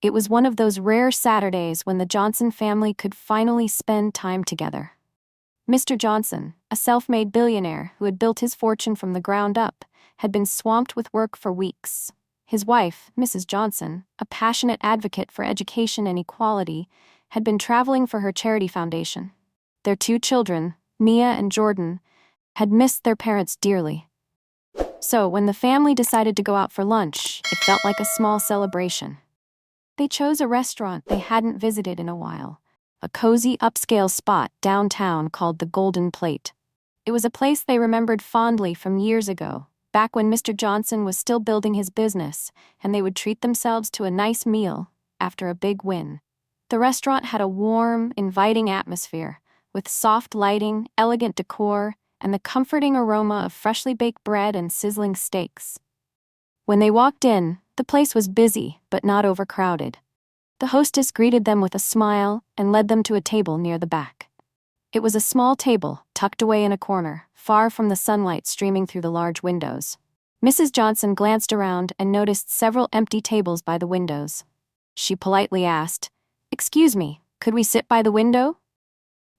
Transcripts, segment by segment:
It was one of those rare Saturdays when the Johnson family could finally spend time together. Mr. Johnson, a self-made billionaire who had built his fortune from the ground up, had been swamped with work for weeks. His wife, Mrs. Johnson, a passionate advocate for education and equality, had been traveling for her charity foundation. Their two children, Mia and Jordan, had missed their parents dearly. So when the family decided to go out for lunch, it felt like a small celebration. They chose a restaurant they hadn't visited in a while, a cozy upscale spot downtown called the Golden Plate. It was a place they remembered fondly from years ago, back when Mr. Johnson was still building his business, and they would treat themselves to a nice meal after a big win. The restaurant had a warm, inviting atmosphere, with soft lighting, elegant decor, and the comforting aroma of freshly baked bread and sizzling steaks. When they walked in, the place was busy, but not overcrowded. The hostess greeted them with a smile and led them to a table near the back. It was a small table, tucked away in a corner, far from the sunlight streaming through the large windows. Mrs. Johnson glanced around and noticed several empty tables by the windows. She politely asked, "Excuse me, could we sit by the window?"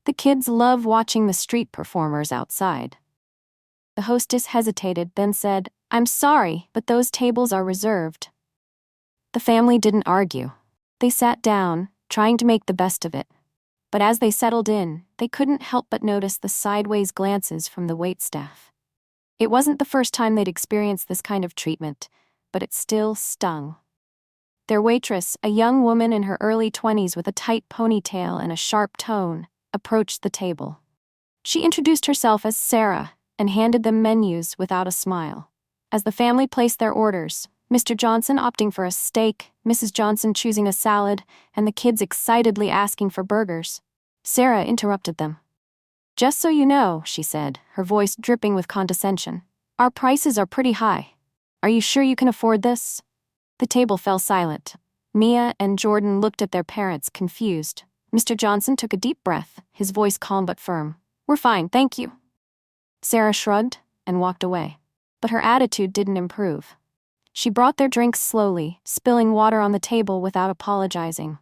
The kids love watching the street performers outside. The hostess hesitated, then said, "I'm sorry, but those tables are reserved." The family didn't argue. They sat down, trying to make the best of it. But as they settled in, they couldn't help but notice the sideways glances from the waitstaff. It wasn't the first time they'd experienced this kind of treatment, but it still stung. Their waitress, a young woman in her early 20s with a tight ponytail and a sharp tone, approached the table. She introduced herself as Sarah and handed them menus without a smile. As the family placed their orders, Mr. Johnson opting for a steak, Mrs. Johnson choosing a salad, and the kids excitedly asking for burgers, Sarah interrupted them. "Just so you know," she said, her voice dripping with condescension, "our prices are pretty high. Are you sure you can afford this?" The table fell silent. Mia and Jordan looked at their parents, confused. Mr. Johnson took a deep breath, his voice calm but firm. "We're fine, thank you." Sarah shrugged and walked away. But her attitude didn't improve. She brought their drinks slowly, spilling water on the table without apologizing.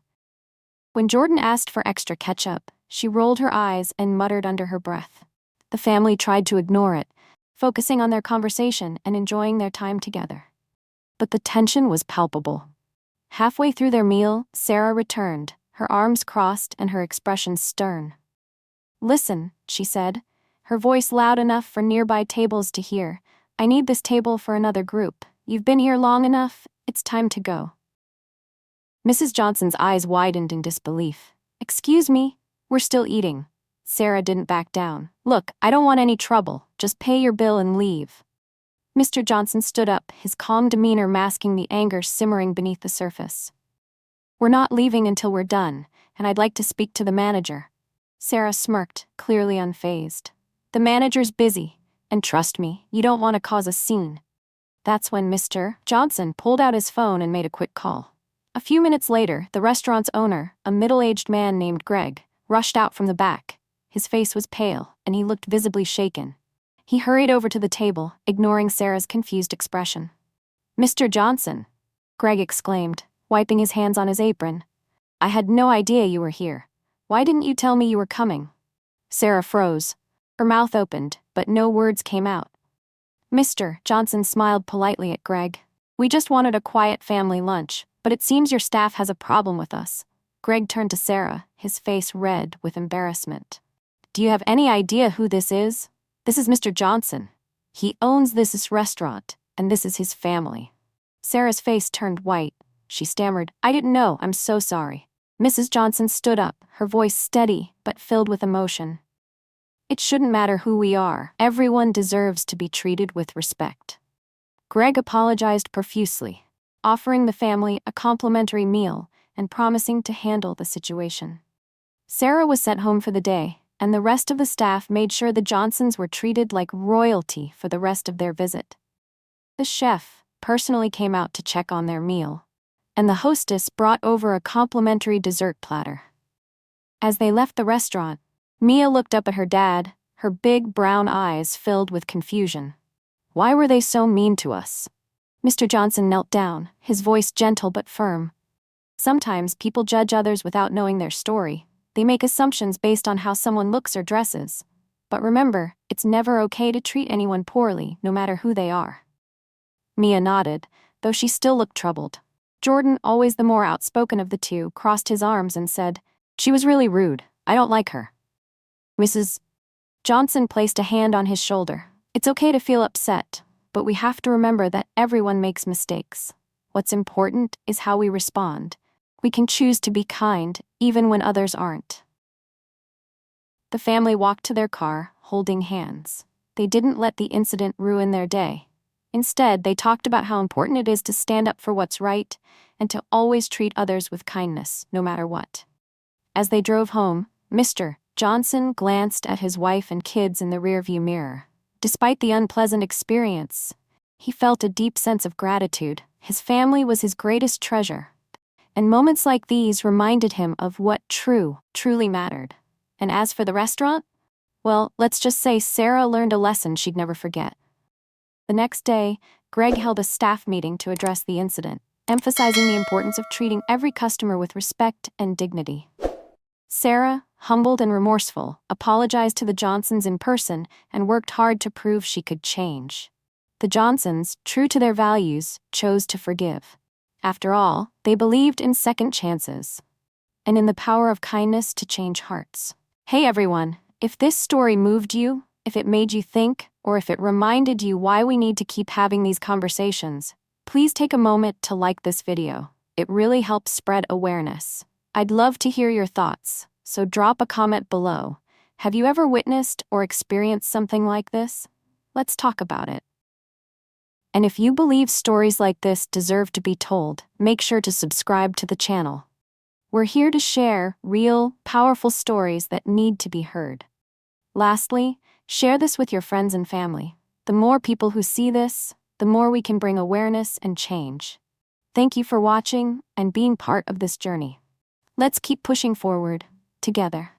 When Jordan asked for extra ketchup, she rolled her eyes and muttered under her breath. The family tried to ignore it, focusing on their conversation and enjoying their time together. But the tension was palpable. Halfway through their meal, Sarah returned, her arms crossed and her expression stern. "Listen," she said, her voice loud enough for nearby tables to hear. "I need this table for another group. You've been here long enough, it's time to go." Mrs. Johnson's eyes widened in disbelief. "Excuse me, we're still eating." Sarah didn't back down. "Look, I don't want any trouble, just pay your bill and leave." Mr. Johnson stood up, his calm demeanor masking the anger simmering beneath the surface. "We're not leaving until we're done, and I'd like to speak to the manager." Sarah smirked, clearly unfazed. "The manager's busy, and trust me, you don't want to cause a scene." That's when Mr. Johnson pulled out his phone and made a quick call. A few minutes later, the restaurant's owner, a middle-aged man named Greg, rushed out from the back. His face was pale, and he looked visibly shaken. He hurried over to the table, ignoring Sarah's confused expression. "Mr. Johnson," Greg exclaimed, wiping his hands on his apron. "I had no idea you were here. Why didn't you tell me you were coming?" Sarah froze. Her mouth opened, but no words came out. Mr. Johnson smiled politely at Greg. "We just wanted a quiet family lunch, but it seems your staff has a problem with us." Greg turned to Sarah, his face red with embarrassment. "Do you have any idea who this is? This is Mr. Johnson. He owns this restaurant, and this is his family." Sarah's face turned white. She stammered, "I didn't know, I'm so sorry." Mrs. Johnson stood up, her voice steady but filled with emotion. "It shouldn't matter who we are. Everyone deserves to be treated with respect." Greg apologized profusely, offering the family a complimentary meal and promising to handle the situation. Sarah was sent home for the day, and the rest of the staff made sure the Johnsons were treated like royalty for the rest of their visit. The chef personally came out to check on their meal, and the hostess brought over a complimentary dessert platter. As they left the restaurant, Mia looked up at her dad, her big brown eyes filled with confusion. Why were they so mean to us? Mr. Johnson knelt down, his voice gentle but firm. Sometimes people judge others without knowing their story. They make assumptions based on how someone looks or dresses. But remember, it's never okay to treat anyone poorly, no matter who they are. Mia nodded, though she still looked troubled. Jordan, always the more outspoken of the two, crossed his arms and said, "She was really rude. I don't like her." Mrs. Johnson placed a hand on his shoulder. "It's okay to feel upset, but we have to remember that everyone makes mistakes. What's important is how we respond. We can choose to be kind, even when others aren't." The family walked to their car, holding hands. They didn't let the incident ruin their day. Instead, they talked about how important it is to stand up for what's right and to always treat others with kindness, no matter what. As they drove home, Mr. Johnson glanced at his wife and kids in the rearview mirror. Despite the unpleasant experience, he felt a deep sense of gratitude. His family was his greatest treasure, and moments like these reminded him of what truly mattered. And as for the restaurant, well, let's just say Sarah learned a lesson she'd never forget. The next day, Greg held a staff meeting to address the incident, emphasizing the importance of treating every customer with respect and dignity. Sarah, humbled and remorseful, apologized to the Johnsons in person and worked hard to prove she could change. The Johnsons, true to their values, chose to forgive. After all, they believed in second chances and in the power of kindness to change hearts. Hey everyone, if this story moved you, if it made you think, or if it reminded you why we need to keep having these conversations, please take a moment to like this video. It really helps spread awareness. I'd love to hear your thoughts, so drop a comment below. Have you ever witnessed or experienced something like this? Let's talk about it. And if you believe stories like this deserve to be told, make sure to subscribe to the channel. We're here to share real, powerful stories that need to be heard. Lastly, share this with your friends and family. The more people who see this, the more we can bring awareness and change. Thank you for watching and being part of this journey. Let's keep pushing forward, together.